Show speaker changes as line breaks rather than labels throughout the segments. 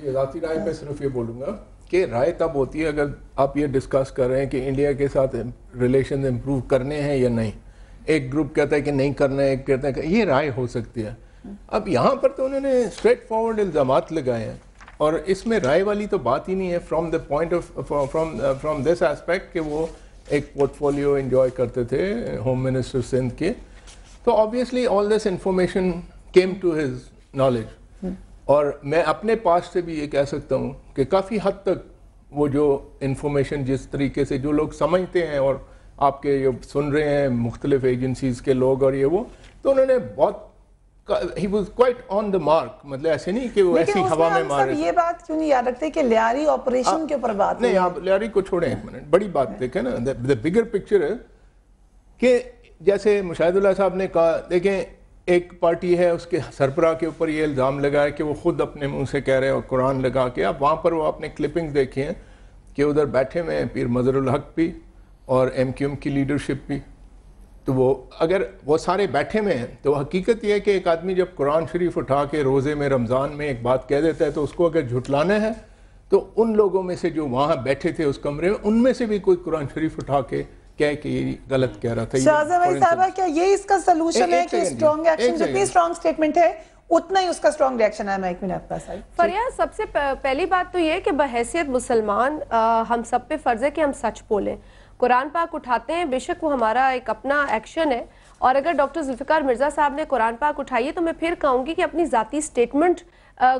یہ ذاتی رائے پہ صرف یہ بولوں گا کہ رائے تب ہوتی ہے اگر آپ یہ ڈسکس کر رہے ہیں کہ انڈیا کے ساتھ ریلیشن امپروو کرنے ہیں یا نہیں. ایک گروپ کہتا ہے کہ نہیں کرنا ہے, ایک کہتا ہے کہ یہ رائے ہو سکتی ہے. اب یہاں پر تو انہوں نے اسٹریٹ فارورڈ الزامات لگائے ہیں اور اس میں رائے والی تو بات ہی نہیں ہے from the point of from this aspect کہ وہ ایک پورٹ فولیو انجوائے کرتے تھے ہوم منسٹر سندھ کے. تو obviously all this information came to his knowledge. اور میں اپنے پاس سے بھی یہ کہہ سکتا ہوں کہ کافی حد تک وہ جو انفارمیشن جس طریقے سے جو لوگ سمجھتے ہیں اور آپ کے جو سن رہے ہیں مختلف ایجنسیز کے لوگ اور یہ وہ, تو انہوں نے بہت he was quite on the mark. مطلب ایسے نہیں کہ وہ ایسی ہوا میں مارے.
یہ بات کیوں نہیں یاد رکھتے کہ لیاری آپریشن کے اوپر بات
نہیں, آپ لیاری کو چھوڑیں ایک منٹ, بڑی بات دیکھیں نا. the bigger picture ہے کہ جیسے مشاہد اللہ صاحب نے کہا, دیکھیں ایک پارٹی ہے اس کے سربراہ کے اوپر یہ الزام لگا کہ وہ خود اپنے منہ سے کہہ رہے ہیں اور قرآن لگا کے. اب وہاں پر وہ اپنے کلپنگ دیکھیں ہیں کہ ادھر بیٹھے ہوئے ہیں پیر مظہر الحق بھی اور ایم کیو ایم کی لیڈرشپ بھی. تو وہ اگر وہ سارے بیٹھے ہوئے ہیں تو حقیقت یہ ہے کہ ایک آدمی جب قرآن شریف اٹھا کے روزے میں رمضان میں ایک بات کہہ دیتا ہے تو اس کو اگر جھٹلانا ہے تو ان لوگوں میں سے جو وہاں بیٹھے تھے اس کمرے میں ان میں سے بھی کوئی قرآن شریف اٹھا کے کہہ کہ یہ غلط کہہ رہا تھا.
شاہزہ بھائی صاحبہ کیا یہ اس کا سلوشن ہے کہ اسٹرانگ ایکشن, جتنی اسٹرانگ سٹیٹمنٹ ہے اتنا ہی اس کا اسٹرانگ ریاکشن ہے؟ میں ایک منٹ آپ کا ساتھ.
فریہ, سب سے پہلی بات تو یہ ہے کہ بحیثیت مسلمان ہم سب پہ فرض ہے کہ ہم سچ بولیں. قرآن پاک اٹھاتے ہیں, بے شک وہ ہمارا ایک اپنا ایکشن ہے, اور اگر ڈاکٹر ذوالفقار مرزا صاحب نے قرآن پاک اٹھائی ہے تو میں پھر کہوں گی کہ اپنی ذاتی سٹیٹمنٹ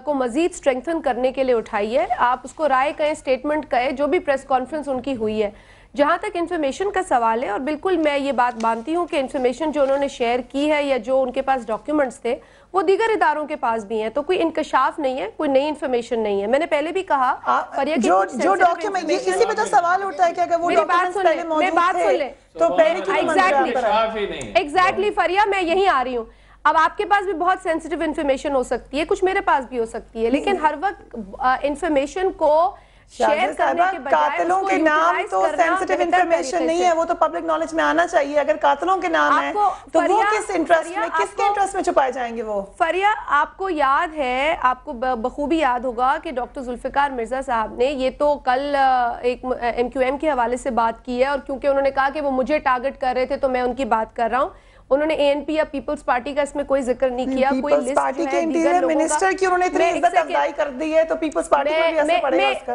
کو مزید سٹرینگتھن کرنے کے لیے اٹھائی ہے. آپ اس کو رائے کہیں, سٹیٹمنٹ کہیں, جو بھی پریس کانفرنس ان کی ہوئی ہے. جہاں تک انفارمیشن کا سوال ہے, اور بالکل میں یہ بات مانتی ہوں کہ انفارمیشن جو انہوں نے شیئر کی ہے یا جو ان کے پاس ڈاکیومنٹس تھے وہ دیگر اداروں کے پاس بھی ہیں, تو کوئی انکشاف نہیں ہے, کوئی نئی انفارمیشن نہیں ہے. میں نے پہلے بھی کہا
جو ڈاکیومنٹ, اسی پہ تو سوال اٹھتا ہے کہ اگر وہ ڈاکیومنٹس پہلے موجود تھے تو پہلے کیوں
نہیں. ایگزیکٹلی فریہ, میں یہیں آ رہی ہوں. اب آپ کے پاس بھی بہت سینسٹیو انفارمیشن ہو سکتی ہے, کچھ میرے پاس بھی ہو سکتی ہے, لیکن ہر وقت انفارمیشن کو شیئر کرنے کے بجائے
قاتلوں کے نام تو سینسٹیو انفارمیشن نہیں ہے, وہ تو پبلک نالج میں آنا چاہیے. اگر قاتلوں کے نام ہیں تو وہ کس انٹرسٹ میں, کس کے انٹرسٹ میں چھپائے جائیں گے وہ؟
فریہ, آپ کو یاد ہے, آپ کو بخوبی یاد ہوگا کہ ڈاکٹر ذوالفقار مرزا صاحب نے یہ تو کل ایک ایم کیو ایم کے حوالے سے بات کی ہے, اور کیونکہ انہوں نے کہا کہ وہ مجھے ٹارگٹ کر رہے تھے تو میں ان کی بات کر رہا ہوں. انہوں نے اے این پی یا پیپلز پارٹی کا اس میں کوئی ذکر نہیں کیا. کوئی
پیپلز پارٹی کے انٹیریئر منسٹر کی انہوں نے اتنی عزت افزائی کر دی ہے تو پیپلز پارٹی پر بھی اثر پڑے گا اس کا.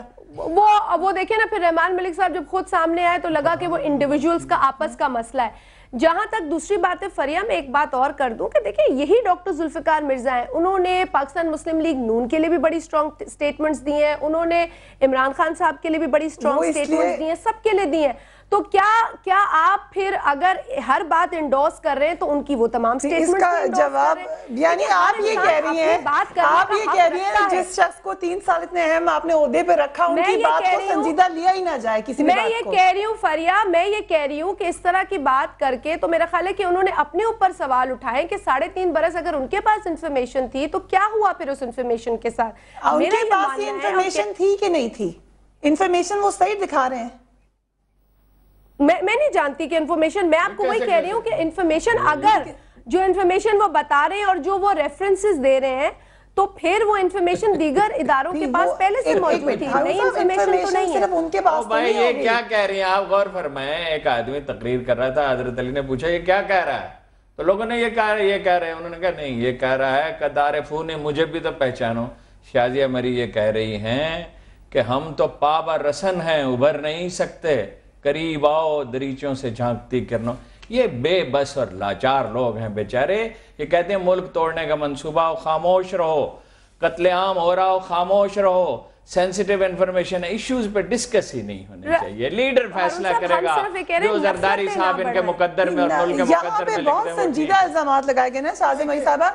وہ دیکھیں نا, پھر رحمان ملک صاحب جب خود سامنے آئے تو لگا کہ وہ انڈیویجولز کا آپس کا مسئلہ ہے. جہاں تک دوسری بات ہے فریہ, میں ایک بات اور کر دوں کہ دیکھیں یہی ڈاکٹر ذوالفقار مرزا ہیں, انہوں نے پاکستان مسلم لیگ نون کے لیے بھی بڑی اسٹرانگ سٹیٹمنٹس دی ہیں, انہوں نے عمران خان صاحب کے لیے بھی بڑی اسٹرانگ سٹیٹمنٹس دی ہیں, سب کے لیے دی ہیں. تو کیا آپ پھر اگر ہر بات انڈورس کر رہے ہیں تو ان کی وہ تمام سٹیٹمنٹس
اس کا جواب, یعنی آپ یہ کہہ رہی ہیں جس شخص کو 3 سال اتنے اہم آپ نے عہدے پہ رکھا ان کی بات کو سنجیدہ لیا ہی نہ جائے کسی بھی بات کو.
میں یہ کہہ رہی ہوں فریہ, میں یہ کہہ رہی ہوں کہ اس طرح کی بات کر کے تو میرا خیال ہے کہ انہوں نے اپنے اوپر سوال اٹھائے کہ 3.5 برس اگر ان کے پاس انفارمیشن تھی تو کیا ہوا پھر اس انفارمیشن کے ساتھ؟
ان کے پاس یہ انفارمیشن تھی کہ نہیں تھی؟ انفارمیشن وہ صحیح دکھا رہے ہیں.
میں نہیں جانتی کہ انفارمیشن, میں آپ کو وہی کہہ رہی ہوں کہ انفارمیشن, اگر جو انفارمیشن وہ بتا رہے ہیں اور جو وہ ریفرنسز دے رہے ہیں تو پھر وہ انفارمیشن دیگر اداروں کے پاس پہلے سے موجود تھی. نئی انفارمیشن تو نہیں ہے.
بھائی یہ کیا کہہ رہی ہیں آپ, غور فرمائیں. ایک آدمی تقریر کر رہا تھا, حضرت علی نے پوچھا یہ کیا کہہ رہا ہے, تو لوگوں نے یہ کہہ رہے ہیں, انہوں نے کہا نہیں یہ کہہ رہا ہے قدار فون مجھے بھی تو پہچانو. شازیہ مری یہ کہہ رہی ہیں کہ ہم تو پابا رسن ہیں, ابھر نہیں سکتے, قریب آؤ دریچوں سے جھانکتی کرنو. یہ بے بس اور لاچار لوگ ہیں بیچارے. یہ کہتے ہیں ملک توڑنے کا منصوبہ ہو, خاموش رہو, قتل عام ہو رہا ہو, خاموش رہو, سینسیٹیو انفارمیشن ایشوز پہ ڈسکس ہی نہیں ہونے چاہیے. لیڈر فیصلہ کرے گا, جو زرداری صاحب ان کے مقدر میں اور ملک کے مقدر میں لکھتے ہیں.
بہت سنجیدہ الزامات لگائے گئے نا شازیہ مری صاحبہ.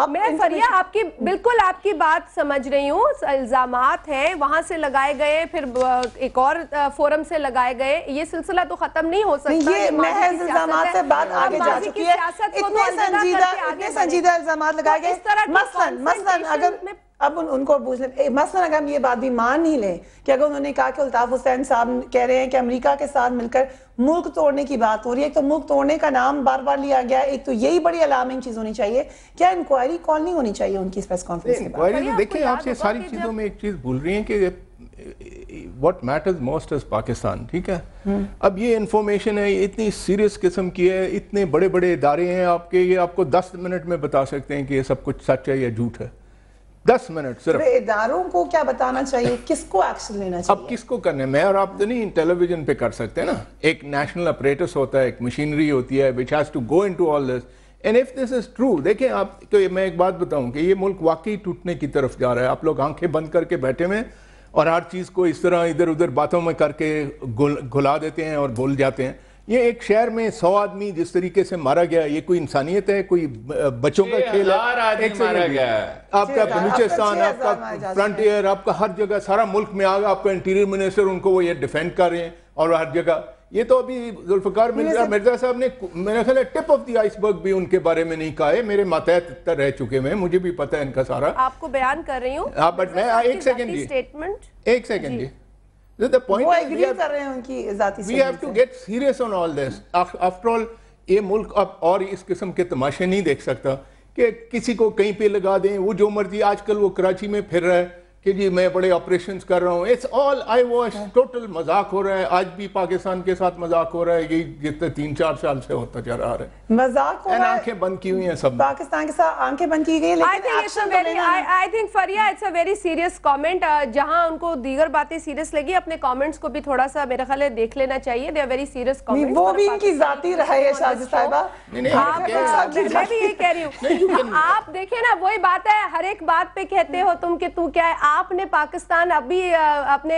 میں فریہ آپ کی بالکل آپ کی بات سمجھ رہی ہوں, الزامات ہیں وہاں سے لگائے گئے, پھر ایک اور فورم سے لگائے گئے, یہ سلسلہ تو ختم نہیں ہو سکتا.
یہ محض الزامات سے بات آگے جا چکی ہے. اتنے سنجیدہ الزامات لگائے گئے. مثلاً اگر اب ان کو پوچھ لیں مثلا اگر ہم یہ بات بھی مان ہی لیں کہ اگر انہوں نے کہا کہ الطاف حسین صاحب کہہ رہے ہیں کہ امریکہ کے ساتھ مل کر ملک توڑنے کی بات ہو رہی ہے، ایک تو ملک توڑنے کا نام بار بار لیا گیا، ایک تو یہی بڑی الارمنگ چیز ہونی چاہیے، کیا انکوائری کال نہیں ہونی چاہیے ان کی پریس کانفرنس کے بعد؟
انکوائری دیکھیں آپ سے ساری چیزوں میں ایک چیز بھول رہی ہیں کہ what matters most is Pakistan, ٹھیک ہے؟ اب یہ انفارمیشن ہے، یہ اتنی سیریس قسم کی ہے، اتنے بڑے بڑے ادارے ہیں آپ کے، یہ آپ کو 10 منٹ میں بتا سکتے ہیں کہ یہ سب کچھ سچ ہے یا جھوٹ ہے، 10 منٹ صرف۔
اداروں کو کیا بتانا چاہیے، کس کو ایکشن لینا چاہیے؟
اب کس کو کرنا ہے؟ میں اور آپ تو نہیں ٹیلی ویژن پہ کر سکتے نا، ایک نیشنل اپریٹس ہوتا ہے، ایک مشینری ہوتی ہے which has to go into all this and if this is true، دیکھیں آپ کو میں ایک بات بتاؤں کہ یہ ملک واقعی ٹوٹنے کی طرف جا رہا ہے، آپ لوگ آنکھیں بند کر کے بیٹھے ہوئے اور ہر چیز کو اس طرح ادھر ادھر باتوں میں کر کے گھلا دیتے ہیں اور بھول جاتے ہیں۔ یہ ایک شہر میں 100 آدمی جس طریقے سے مارا گیا، یہ کوئی انسانیت ہے؟ کوئی بچوں کا کھیل ہے؟ آپ کا بلوچستان، آپ کا فرنٹیئر، آپ کا ہر جگہ سارا ملک میں آگا، آپ کا انٹیریئر منسٹر ان کو وہ یہ ڈیفینڈ کر رہے ہیں اور ہر جگہ یہ تو ابھی ذوالفقار مرزا صاحب نے میرا خیال ہے ٹپ آف دی آئس برگ بھی ان کے بارے میں نہیں کہا ہے، میرے ماتحت اتر رہ چکے ہیں، مجھے بھی پتہ ہے ان کا سارا۔
آپ کو بیان کر رہی ہوں
ہاں بٹ میں ایک سیکنڈ جی، ایک سیکنڈ جی،
وہ ایگری کر رہے ہیں ان کی ذاتی
we have to get serious on all this. After all یہ ملک اب اور اس قسم کے تماشے نہیں دیکھ سکتا کہ کسی کو کہیں پہ لگا دیں، وہ جو مرضی، آج کل وہ کراچی میں پھر رہا ہے کہ جی میں بڑے آپریشنز کر رہا ہوں، it's all eyewash, total مذاق ہو رہا ہے، آج بھی پاکستان کے ساتھ مذاق ہو رہا ہے، یہ جتنے 3-4 سال سے ہوتا جا رہا ہے،
مذاق ہو رہا ہے،
آنکھیں بند کی ہوئی ہیں سب،
پاکستان کے ساتھ آنکھیں بند کی گئی، لیکن
I think فریہ it's a very serious comment، جہاں ان کو دیگر باتیں سیریس لگی، اپنے کامنٹس کو بھی تھوڑا سا میرا خیال ہے دیکھ لینا چاہیے، they are very serious comments۔
وہ بھی ان کی ذاتی رائے ہے شاہزی صاحبہ،
میں بھی یہی کہہ رہی ہوں، آپ دیکھیں نا وہی بات ہے، ہر ایک بات پہ کہتے ہو تم کہ تو کیا ہے، آپ نے پاکستان ابھی اپنے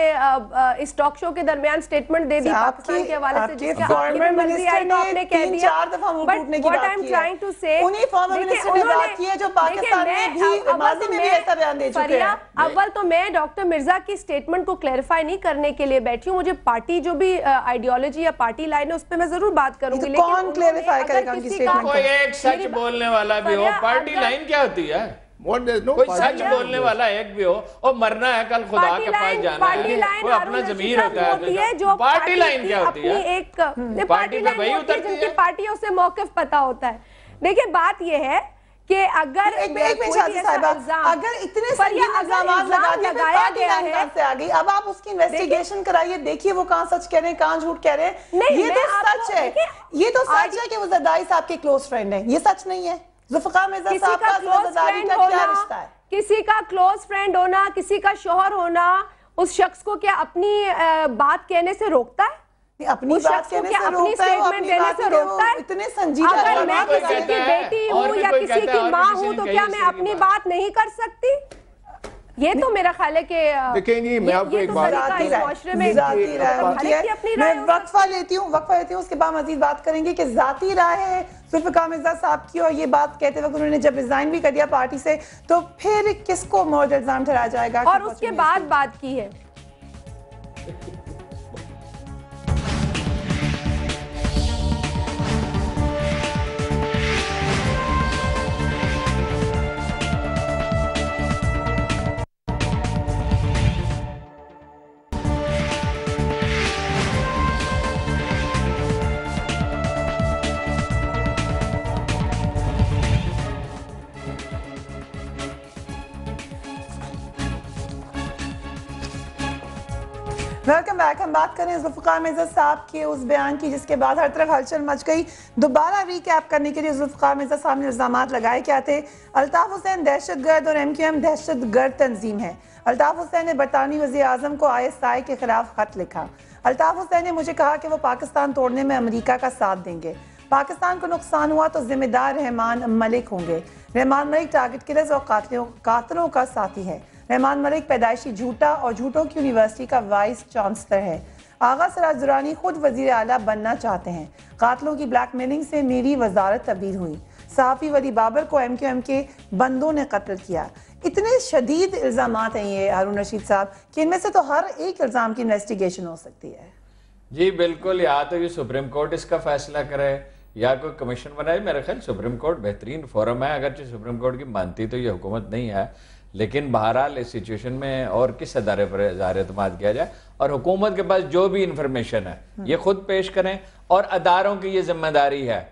اس ٹاک شو کے درمیان سٹیٹمنٹ دے دی پاکستان کے حوالے سے، جس کا آپ کی مرضی آئی تو آپ نے کہہ دیا، but what I'm trying to say،
انہی فارمر منسٹر نے بات کی ہے جو پاکستان میں بھی ماضی میں بھی ایسا بیان دے چکے ہیں۔
اول تو میں ڈاکٹر مرزا کی سٹیٹمنٹ کو کلیریفائی نہیں کرنے کے لیے بیٹھی ہوں، مجھے پارٹی جو بھی آئیڈیالوجی یا پارٹی لائن ہے اس پہ میں ضرور بات کروں گی، لیکن
کون کلیریفائی کرے گا ان کی سٹیٹمنٹ؟
کوئی ایک سچ بولنے والا بھی ہو، پارٹی لائن کیا ہوتی ہے؟ کوئی سچ بولنے والا ایک بھی ہو، اور مرنا ہے کل خدا کے پاس جانا ہے، کوئی اپنا ضمیر ہوتا ہے، پارٹی لائن کیا ہوتی ہے؟
پارٹی لائن ہوتی ہے جن کی پارٹیوں سے موقف پتا ہوتا ہے۔ دیکھیں بات یہ ہے کہ اگر
اگر اتنے سنگین الزامات لگا کے پارٹی لائن کہاں سے آ گئی، اب آپ اس کی انویسٹیگیشن کرائیے، دیکھیے وہ کہاں سچ کہہ رہے ہیں کہاں جھوٹ کہہ رہے ہیں، یہ تو سچ ہے، یہ تو سچ ہے کہ وہ زرداری صاحب کے کلوز فرینڈ ہیں، یہ سچ نہیں ہے؟ ذوالفقار مرزا صاحب کا زرداری کا کیا رشتہ ہے؟
کسی کا کلوز فرینڈ ہونا، کسی کا شوہر ہونا اس شخص کو کیا اپنی بات کہنے سے روکتا ہے؟
اپنی بات کہنے سے روکتا ہے، اپنی بات کہنے سے روکتا ہے، اتنے سنجیدہ
اگر میں کسی کی بیٹی ہوں یا کسی کی ماں ہوں تو کیا میں اپنی بات نہیں کر سکتی؟ یہ تو میرا خیال ہے کہ
دیکھیں جی میں آپ کو ایک بات
میں وقفہ لیتی ہوں اس کے بعد مزید بات کریں گے کہ ذاتی رائے ہے ذوالفقار مرزا صاحب کی، اور یہ بات کہتے وقت انہوں نے جب ریزائن بھی کر دیا پارٹی سے تو پھر کس کو مورد الزام ٹھہرایا جائے گا،
اور اس کے بعد بات کی ہے۔
ویلکم بیک، ہم بات کریں ذوالفقار مرزا صاحب کے اس بیان کی جس کے بعد ہر طرف ہلچل مچ گئی۔ دوبارہ ریکیپ کرنے کے لیے ذوالفقار مرزا صاحب نے الزامات لگائے کیا تھے؟ الطاف حسین دہشت گرد اور ایم کیو ایم دہشت گرد تنظیم ہے۔ الطاف حسین نے برطانوی وزیر اعظم کو ISI کے خلاف خط لکھا۔ الطاف حسین نے مجھے کہا کہ وہ پاکستان توڑنے میں امریکہ کا ساتھ دیں گے، پاکستان کو نقصان ہوا تو ذمہ دار رحمان ملک ہوں گے۔ رحمان ملک ٹارگٹ کلرز اور قاتلوں کا ساتھی ہے۔ رحمان ملک پیدائشی جھوٹا اور جھوٹوں کی یونیورسٹی کا وائس چانسلر ہے۔ آغا سراج درانی خود وزیر اعلیٰ بننا چاہتے ہیں۔ قاتلوں کی بلیک میلنگ سے میری وزارت تبدیل ہوئی۔ صحافی ولی بابر کو ایم کیو ایم کے بندوں نے قتل کیا۔ اتنے شدید الزامات ہیں یہ ہارون رشید صاحب کہ ان میں سے تو ہر ایک الزام کی انویسٹیگیشن ہو سکتی ہے۔
جی بالکل، یا تو یہ سپریم کورٹ اس کا فیصلہ کرے یا کوئی کمیشن بنائے۔ میرے خیال سپریم کورٹ بہترین فورم ہے، اگرچہ سپریم کورٹ کی مانتی تو یہ حکومت نہیں ہے، لیکن بہرحال اس سچویشن میں اور کس ادارے پر اظہار اعتماد کیا جائے, اور حکومت کے پاس جو بھی انفارمیشن ہے یہ خود پیش کریں, اور اداروں کی یہ ذمہ داری ہے,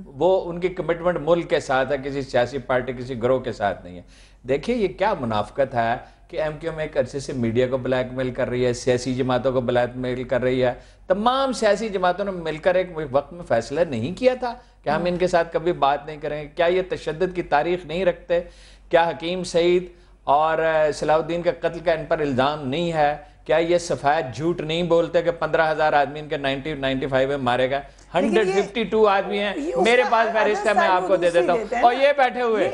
وہ ان کی کمٹمنٹ ملک کے ساتھ ہے, کسی سیاسی پارٹی کسی گروہ کے ساتھ نہیں ہے. دیکھیں یہ کیا منافقت ہے کہ ایم کیو ایم ایک عرصے سے میڈیا کو بلیک میل کر رہی ہے, سیاسی جماعتوں کو بلیک میل کر رہی ہے. تمام سیاسی جماعتوں نے مل کر ایک وقت میں فیصلہ نہیں کیا تھا کہ ہم ان کے ساتھ کبھی بات نہیں کریں. کیا یہ تشدد کی تاریخ نہیں رکھتے؟ کیا حکیم سعید اور صلاح الدین کا قتل کا ان پر الزام نہیں ہے؟ کیا یہ سفید جھوٹ نہیں بولتے کہ 15,000 آدمی ان کے 95 میں مارے گئے؟ 152 آدمی ہیں, میرے پاس فہرست ہے, میں آپ کو دے دیتا ہوں. اور یہ بیٹھے ہوئے,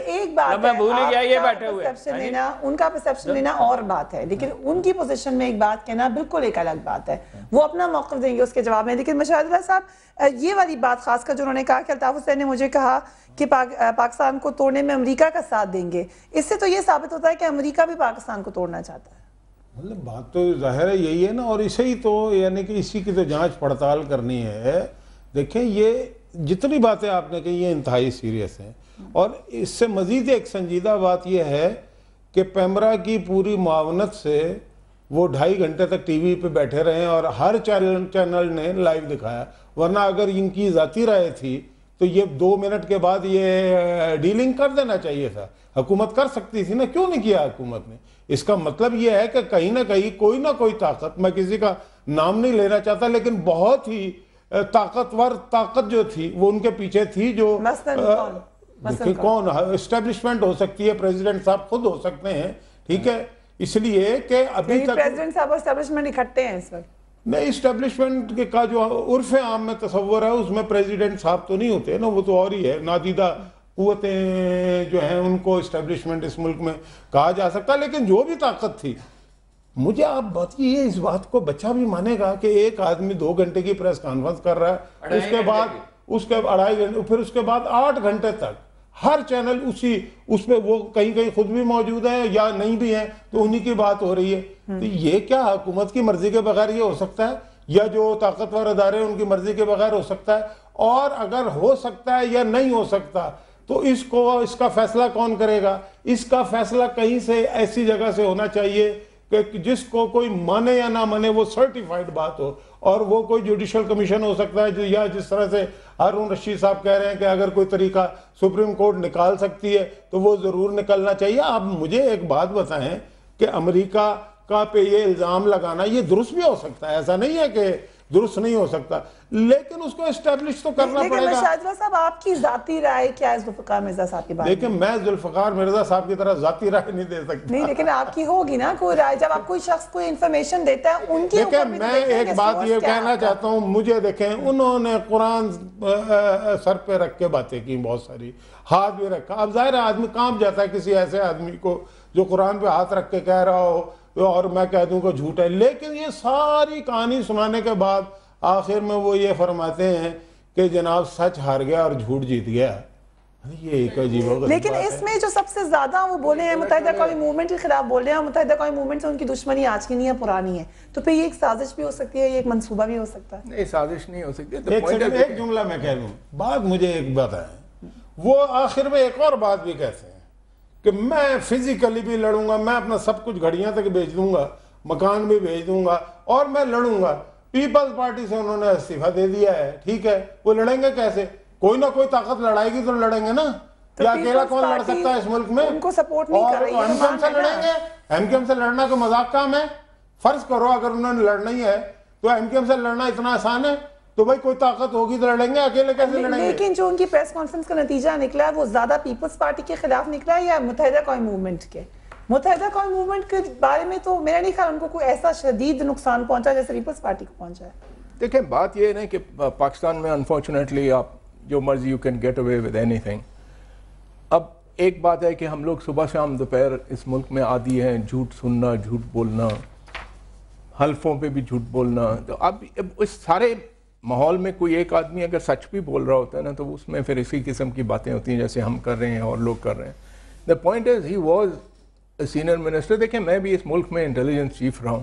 میں بھول ہی گیا, یہ بیٹھے ہوئے.
ان کا پرسپشن لینا اور بات ہے, لیکن ان کی پوزیشن میں ایک بات کہنا بالکل ایک الگ بات ہے. وہ اپنا موقف دیں گے اس کے جواب میں. لیکن مشاہد اللہ صاحب, یہ والی بات خاص کر جو انہوں نے کہا کہ الطاف حسین نے مجھے کہا کہ پاکستان کو توڑنے میں امریکہ کا ساتھ دیں گے, اس سے تو یہ ثابت ہوتا ہے کہ امریکہ بھی پاکستان کو توڑنا چاہتا ہے.
مطلب بات تو ظاہر ہے یہی ہے نا, اور اسے ہی تو یعنی کہ اسی کی تو جانچ پڑتال کرنی ہے. دیکھیں یہ جتنی باتیں آپ نے کہی یہ انتہائی سیریس ہیں, اور اس سے مزید ایک سنجیدہ بات یہ ہے کہ پیمرا کی پوری معاونت سے وہ 2.5 گھنٹے تک ٹی وی پہ بیٹھے رہے اور ہر چینل نے لائیو دکھایا, ورنہ اگر ان کی ذاتی رائے تھی تو یہ 2 منٹ کے بعد یہ ڈیلنگ کر دینا چاہیے تھا. حکومت کر سکتی تھی نا, کیوں نہیں کیا حکومت نے؟ اس کا مطلب یہ ہے کہ کہیں نہ کہیں کوئی نہ کوئی طاقت, میں کسی کا نام نہیں لینا چاہتا, لیکن بہت ہی طاقتور طاقت جو تھی وہ ان کے پیچھے تھی. جو کون اسٹیبلشمنٹ ہو سکتی ہے, پریزیڈنٹ صاحب خود ہو سکتے ہیں, ٹھیک ہے, اس لیے کہ ابھی تک
پریزیڈنٹ صاحب اور اسٹیبلشمنٹ اکٹھے ہیں اس وقت.
نہیں, اسٹیبلشمنٹ کا جو عرف عام میں تصور ہے اس میں پریزیڈنٹ صاحب تو نہیں ہوتے نا, وہ تو اور ہی ہے. نادیدہ قوتیں جو ہیں ان کو اسٹیبلشمنٹ اس ملک میں کہا جا سکتا. لیکن جو بھی طاقت تھی, مجھے آپ بتائیے اس بات کو بچہ بھی مانے گا کہ ایک آدمی 2 گھنٹے کی پریس کانفرنس کر رہا ہے, اس کے بعد 2.5 گھنٹے, پھر اس کے بعد 8 گھنٹے تک ہر چینل اس میں وہ کہیں خود بھی موجود ہیں یا نہیں بھی ہیں تو انہی کی بات ہو رہی ہے. تو یہ کیا حکومت کی مرضی کے بغیر یہ ہو سکتا ہے, یا جو طاقتور ادارے ان کی مرضی کے بغیر ہو سکتا ہے؟ اور اگر ہو سکتا ہے یا نہیں ہو سکتا تو اس کا فیصلہ کون کرے گا؟ اس کا فیصلہ کہیں سے ایسی جگہ سے ہونا چاہیے کہ جس کو کوئی مانے یا نہ مانے وہ سرٹیفائیڈ بات ہو, اور وہ کوئی جوڈیشل کمیشن ہو سکتا ہے, یا جس طرح سے ہارون رشید صاحب کہہ رہے ہیں کہ اگر کوئی طریقہ سپریم کورٹ نکال سکتی ہے تو وہ ضرور نکلنا چاہیے. آپ مجھے ایک بات بتائیں کہ امریکہ کا پہ یہ الزام لگانا یہ درست بھی ہو سکتا ہے, ایسا نہیں ہے کہ درست نہیں ہو سکتا, لیکن اس کو اسٹیبلش تو کرنا پڑے گا.
لیکن مشاہد صاحب آپ کی ذاتی رائے کیا ہے ذوالفقار مرزا صاحب کی بات؟
لیکن میں ذوالفقار مرزا صاحب کی طرح ذاتی رائے نہیں دے سکتا.
نہیں, لیکن آپ کی ہوگی نا کوئی رائے, جب آپ کوئی شخص کوئی انفارمیشن دیتا ہے ان کی.
دیکھیں میں ایک بات یہ کہنا چاہتا ہوں, مجھے دیکھیں انہوں نے قرآن سر پہ رکھ کے باتیں کی, بہت ساری ہاتھ بھی رکھا. اب ظاہر ہے آدمی کانپ جاتا ہے کسی ایسے آدمی کو جو قرآن پہ ہاتھ رکھ کے کہہ رہا ہو اور میں کہہ دوں کہ جھوٹ ہے. لیکن یہ ساری کہانی سنانے کے بعد آخر میں وہ یہ فرماتے ہیں کہ جناب سچ ہار گیا اور جھوٹ جیت گیا. یہ ایک عجیب و غریب.
لیکن اس میں جو سب سے زیادہ وہ بولے ہیں متحدہ قومی موومنٹ کے خلاف بول رہے ہیں, متحدہ قومی موومنٹ سے ان کی دشمنی آج کی نہیں ہے, پرانی ہے, تو پھر یہ ایک سازش بھی ہو سکتی ہے, یہ ایک منصوبہ بھی ہو سکتا ہے.
نہیں, سازش نہیں ہو سکتی.
ایک جملہ میں کہہ لوں, بات مجھے ایک بات ہے, وہ آخر میں ایک اور بات بھی کہتے ہیں کہ میں فزیکلی بھی لڑوں گا, میں اپنا سب کچھ گھڑیاں تک بیچ دوں گا, مکان بھی بیچ دوں گا اور میں لڑوں گا. پیپلز پارٹی سے انہوں نے استعفیٰ دے دیا ہے, ٹھیک ہے, وہ لڑیں گے کیسے؟ کوئی نہ کوئی طاقت لڑائے گی تو لڑیں گے نا. یا اکیلا کون لڑ سکتا ہے اس ملک میں؟
ان کو سپورٹ نہیں کر رہی ہے.
ایم کیو ایم سے لڑیں گے؟ ایم کیو ایم سے لڑنا کوئی مذاق کام ہے؟ فرض کرو اگر انہوں نے لڑنا ہی ہے تو ایم کیو ایم سے لڑنا اتنا آسان ہے؟ تو بھائی کوئی طاقت ہوگی تو لڑیں گے, اکیلے کیسے لڑیں گے؟
لیکن جو ان کی پریس کانفرنس کا نتیجہ نکلا ہے وہ زیادہ پیپلز پارٹی کے خلاف نکلا ہے یا متحدہ قومی موومنٹ کے؟ متحدہ قومی موومنٹ کے بارے میں تو میرا نہیں خیال ان کو کوئی ایسا شدید نقصان پہنچا جیسے پیپلز پارٹی کو پہنچا ہے.
دیکھیں بات یہ ہے نا کہ پاکستان میں انفارچونیٹلی آپ جو مرضی you can get away with anything. اب ایک بات ہے کہ ہم لوگ صبح شام دوپہر اس ملک میں عادی ہیں جھوٹ سننا, جھوٹ بولنا, حلفوں پہ بھی جھوٹ بولنا. تو اب اس سارے ماحول میں کوئی ایک آدمی اگر سچ بھی بول رہا ہوتا ہے نا تو اس میں پھر اسی قسم کی باتیں ہوتی ہیں جیسے ہم کر رہے ہیں اور لوگ کر رہے ہیں. The point is he was a senior minister. دیکھیں میں بھی اس ملک میں انٹیلیجنس چیف رہا ہوں,